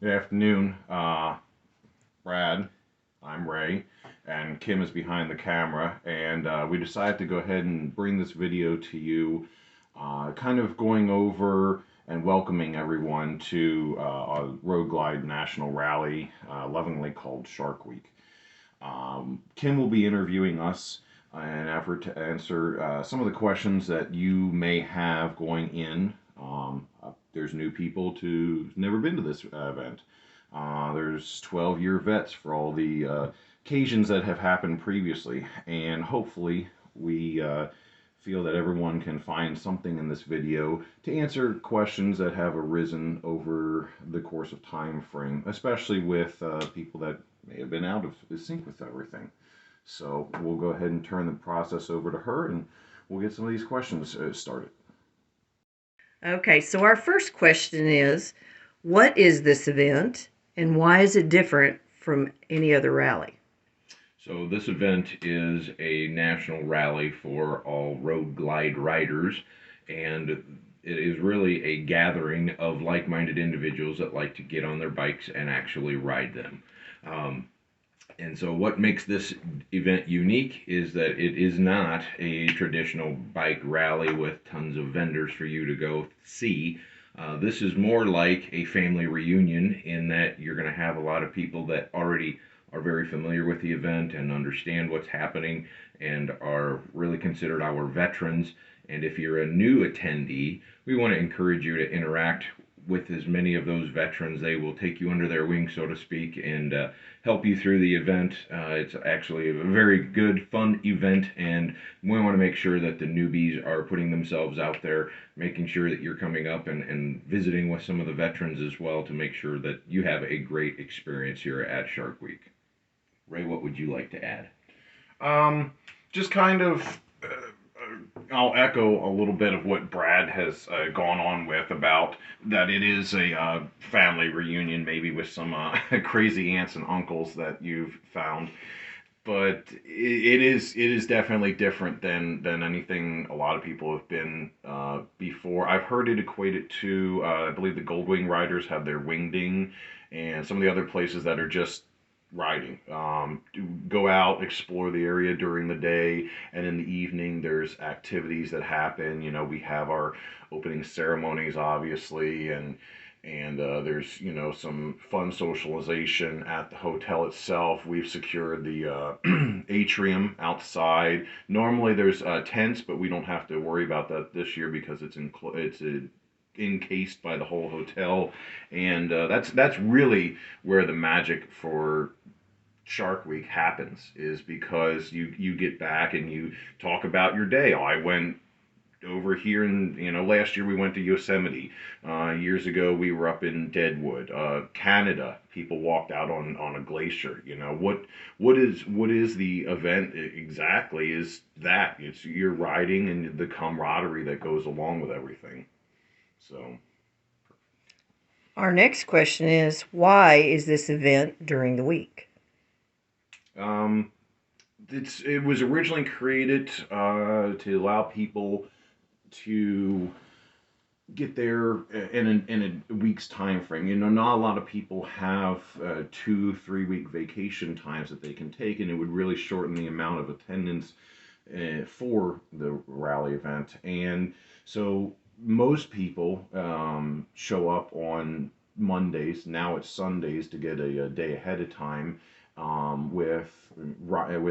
Good afternoon, Brad. I'm Ray, and Kim is behind the camera, and we decided to go ahead and bring this video to you, kind of going over and welcoming everyone to a Road Glide National Rally, lovingly called Shark Week. Kim will be interviewing us in an effort to answer some of the questions that you may have going in. There's new people to never been to this event. There's 12-year vets for all the occasions that have happened previously, and hopefully we feel that everyone can find something in this video to answer questions that have arisen over the course of time frame, especially with people that may have been out of sync with everything. So we'll go ahead and turn the process over to her, and we'll get some of these questions started. Okay, so our first question is, what is this event and why is it different from any other rally? So this event is a national rally for all Road Glide riders, and it is really a gathering of like-minded individuals that like to get on their bikes and actually ride them. Um, and so what makes this event unique is that it is not a traditional bike rally with tons of vendors for you to go see. This is more like a family reunion in that you're going to have a lot of people that already are very familiar with the event and understand what's happening and are really considered our veterans. And if you're a new attendee, we want to encourage you to interact with as many of those veterans. They will take you under their wing, so to speak, and help you through the event. It's actually a very good, fun event, and we want to make sure that the newbies are putting themselves out there, making sure that you're coming up and visiting with some of the veterans as well to make sure that you have a great experience here at Shark Week. Ray, what would you like to add? Just kind of, I'll echo a little bit of what Brad has gone on with about that it is a family reunion, maybe with some crazy aunts and uncles that you've found. But it is definitely different than anything a lot of people have been before. I've heard it equated to I believe the Goldwing Riders have their wingding, and some of the other places that are just riding. Go out, explore the area during the day, and in the evening there's activities that happen. You know, we have our opening ceremonies, obviously, and there's some fun socialization at the hotel itself. We've secured the atrium outside. Normally there's tents, but we don't have to worry about that this year because it's encased by the whole hotel, and that's really where the magic for Shark Week happens, is because you get back and you talk about your day. Oh, I went over here, and last year we went to Yosemite. Years ago we were up in Deadwood, Canada. People walked out on a glacier. What is the event exactly? Is that it's you're riding and the camaraderie that goes along with everything. So Our next question is, why is this event during the week? um, it was originally created to allow people to get there in a week's time frame. Not a lot of people have 2 3 week vacation times that they can take, and it would really shorten the amount of attendance for the rally event. And so most people show up on Mondays. Now it's Sundays to get a day ahead of time, with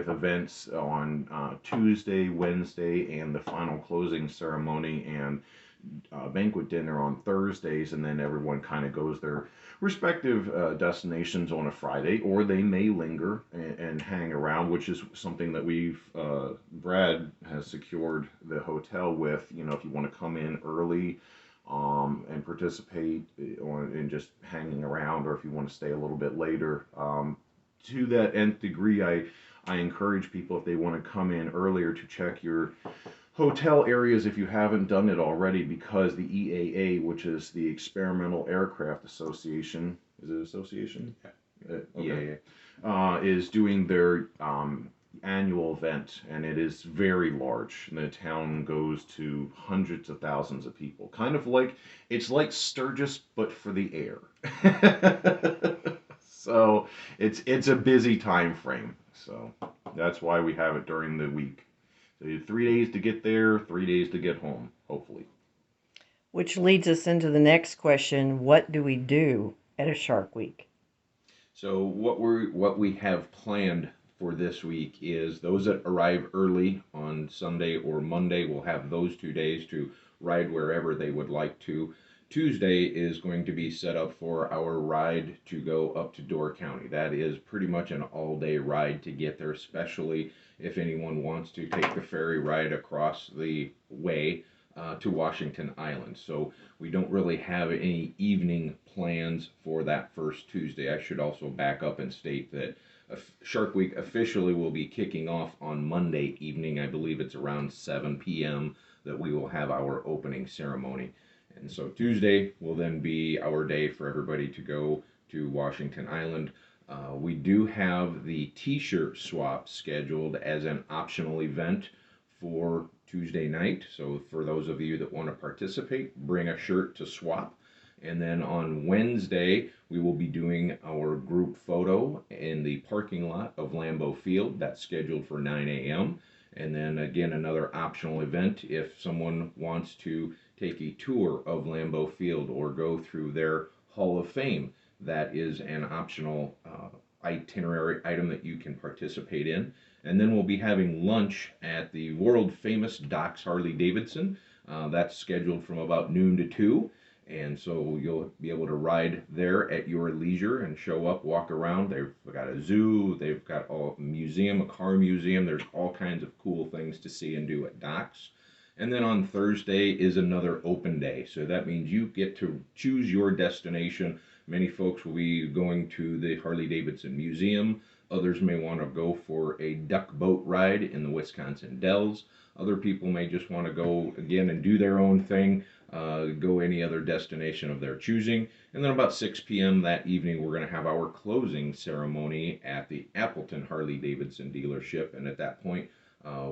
events on Tuesday, Wednesday, and the final closing ceremony and banquet dinner on Thursdays, and then everyone kind of goes their respective destinations on a Friday, or they may linger and hang around, which is something that Brad has secured the hotel with. If you want to come in early and participate in just hanging around, or if you want to stay a little bit later. To that nth degree, I encourage people, if they want to come in earlier, to check your hotel areas if you haven't done it already, because the EAA, which is the Experimental Aircraft Association, is it association? Yeah. Okay. Is doing their annual event, and it is very large. The town goes to hundreds of thousands of people. Kind of like it's like Sturgis, but for the air. So it's a busy time frame. So that's why we have it during the week. So you have 3 days to get there, 3 days to get home, hopefully. Which leads us into the next question: what do we do at a Shark Week? So what we have planned for this week is those that arrive early on Sunday or Monday will have those 2 days to ride wherever they would like to. Tuesday is going to be set up for our ride to go up to Door County. That is pretty much an all-day ride to get there, especially if anyone wants to take the ferry ride across the way to Washington Island. So we don't really have any evening plans for that first Tuesday. I should also back up and state that Shark Week officially will be kicking off on Monday evening. I believe it's around 7 p.m. that we will have our opening ceremony. And so Tuesday will then be our day for everybody to go to Washington Island. We do have the t-shirt swap scheduled as an optional event for Tuesday night. So for those of you that want to participate, bring a shirt to swap. And then on Wednesday, we will be doing our group photo in the parking lot of Lambeau Field. That's scheduled for 9 a.m. And then again, another optional event if someone wants to take a tour of Lambeau Field or go through their Hall of Fame. That is an optional itinerary item that you can participate in. And then we'll be having lunch at the world famous Doc's Harley Davidson. That's scheduled from about noon to 2. And so you'll be able to ride there at your leisure and show up, walk around. They've got a zoo, they've got a museum, a car museum. There's all kinds of cool things to see and do at Doc's. And then on Thursday is another open day. So that means you get to choose your destination. Many folks will be going to the Harley Davidson Museum. Others may want to go for a duck boat ride in the Wisconsin Dells. Other people may just want to go again and do their own thing, go any other destination of their choosing. And then about 6 p.m. that evening, we're going to have our closing ceremony at the Appleton Harley Davidson dealership. And at that point,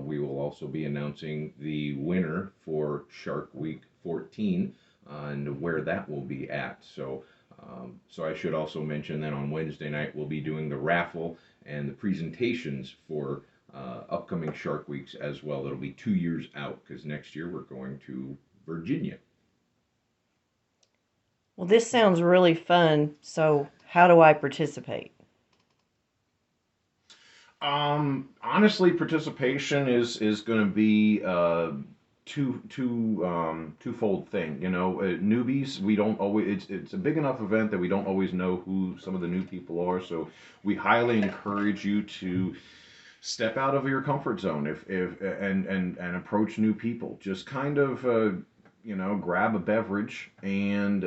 we will also be announcing the winner for Shark Week 14 and where that will be at. So I should also mention that on Wednesday night we'll be doing the raffle and the presentations for upcoming Shark Weeks as well. It'll be 2 years out because next year we're going to Virginia. Well, this sounds really fun. So, how do I participate? Honestly, participation is going to be twofold thing. You know, newbies, we don't always. It's a big enough event that we don't always know who some of the new people are. So we highly encourage you to step out of your comfort zone if and approach new people. Just kind of grab a beverage and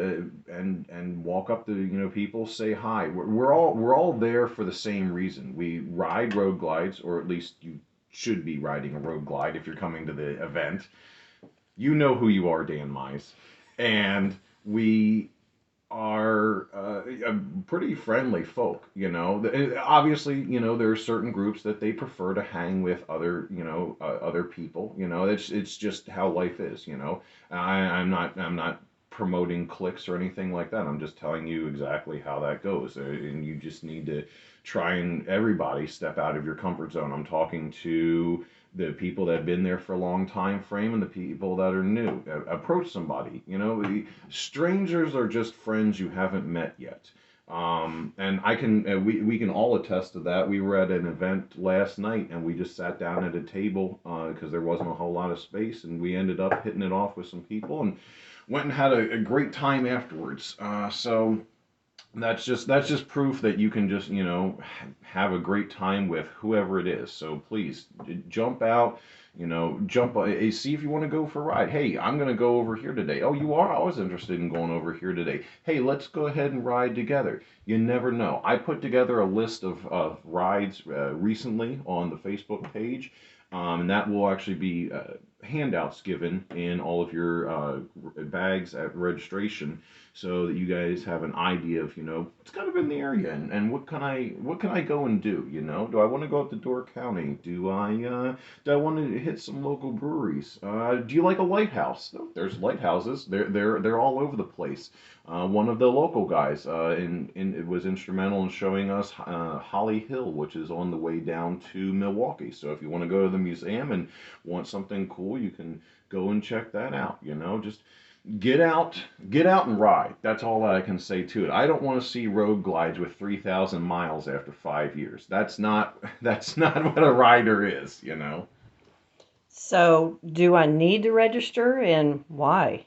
walk up to people, say hi. We're all there for the same reason. We ride road glides, or at least you should be riding a road glide if you're coming to the event. You know who you are, Dan Mize, and we are a pretty friendly folk. Obviously, there are certain groups that they prefer to hang with other people. It's just how life is. I'm not promoting cliques or anything like that. I'm just telling you exactly how that goes, and you just need to try and everybody step out of your comfort zone. I'm talking to the people that have been there for a long time frame and the people that are new. Approach somebody. Strangers are just friends you haven't met yet. And we can all attest to that. We were at an event last night and we just sat down at a table because there wasn't a whole lot of space, and we ended up hitting it off with some people and went and had a great time afterwards. So that's just proof that you can just have a great time with whoever it is. So please jump out, see if you want to go for a ride. Hey, I'm going to go over here today. Oh, you are? I was interested in going over here today. Hey, let's go ahead and ride together. You never know. I put together a list of rides recently on the Facebook page, and that will actually be handouts given in all of your bags at registration, so that you guys have an idea of, what's kind of in the area, and what can I go and do. Do I want to go up to Door County? Do I want to hit some local breweries? Do you like a lighthouse? There's lighthouses. They're all over the place. One of the local guys it was instrumental in showing us Holly Hill, which is on the way down to Milwaukee. So if you want to go to the museum and want something cool, you can go and check that out. Just get out and ride. That's all I can say to it. I don't want to see road glides with 3,000 miles after 5 years. That's not what a rider is. So, do I need to register and why?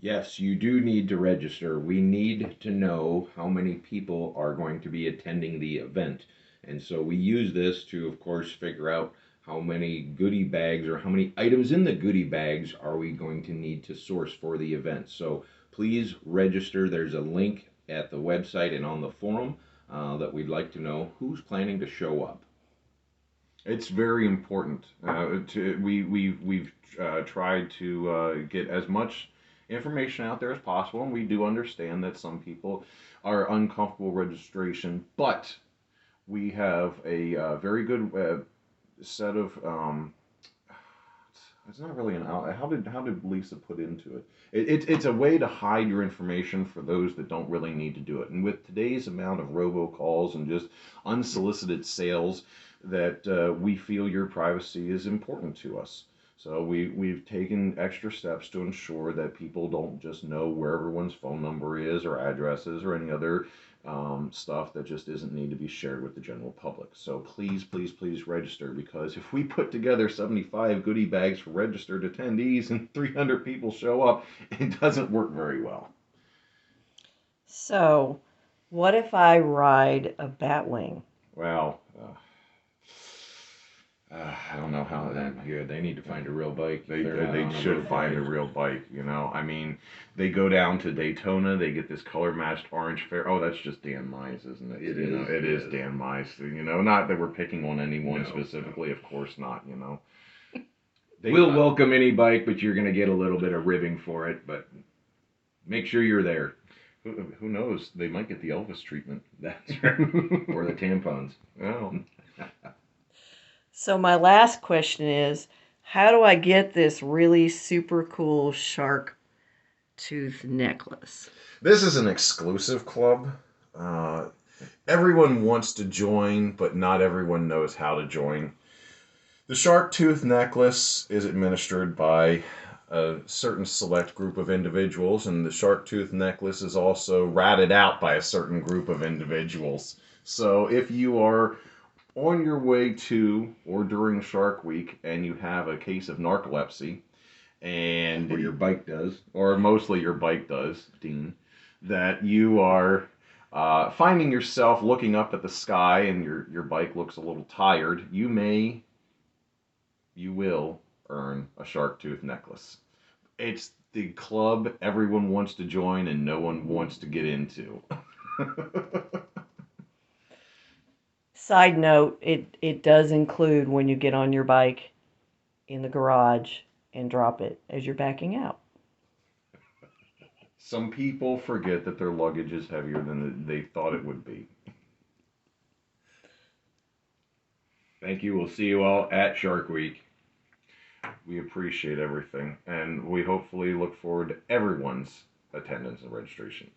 Yes, you do need to register. We need to know how many people are going to be attending the event. And so we use this to, of course, figure out how many goodie bags or how many items in the goodie bags are we going to need to source for the event. So please register. There's a link at the website and on the forum that we'd like to know who's planning to show up. It's very important. We've tried to get as much information out there as possible, and we do understand that some people are uncomfortable with registration, but we have a very good set of. It's not really an out. How did Lisa put into it? It's a way to hide your information for those that don't really need to do it. And with today's amount of robocalls and just unsolicited sales, that we feel your privacy is important to us. So we've taken extra steps to ensure that people don't just know where everyone's phone number is or addresses or any other stuff that just doesn't need to be shared with the general public. So please, please, please register, because if we put together 75 goodie bags for registered attendees and 300 people show up, it doesn't work very well. So, what if I ride a Batwing? Well, I don't know how that good. They need to find a real bike. they They're not they on a should road find a bike. real bike. I mean, they go down to Daytona. They get this color matched orange fair. Oh, that's just Dan Mize, isn't it? It You know, is, it it is is. Dan Mize. Not that we're picking on anyone No, specifically. Of course not. They, We'll welcome any bike, but you're going to get a little bit of ribbing for it. But make sure you're there. who knows? They might get the Elvis treatment. That's right. Or the tampons. Well, So, my last question is, how do I get this really super cool shark tooth necklace? this is an exclusive club. Uh, Everyone wants to join, but not everyone knows how to join. The shark tooth necklace is administered by a certain select group of individuals, and the shark tooth necklace is also ratted out by a certain group of individuals. So if you are on your way to or during Shark Week and you have a case of narcolepsy, and Or your bike does. or mostly your bike does, Dean, that you are finding yourself looking up at the sky and your bike looks a little tired, you will earn a shark tooth necklace. It's the club everyone wants to join and no one wants to get into. Side note, it does include when you get on your bike in the garage and drop it as you're backing out. Some people forget that their luggage is heavier than they thought it would be. Thank you. We'll see you all at Shark Week. We appreciate everything, and we hopefully look forward to everyone's attendance and registration.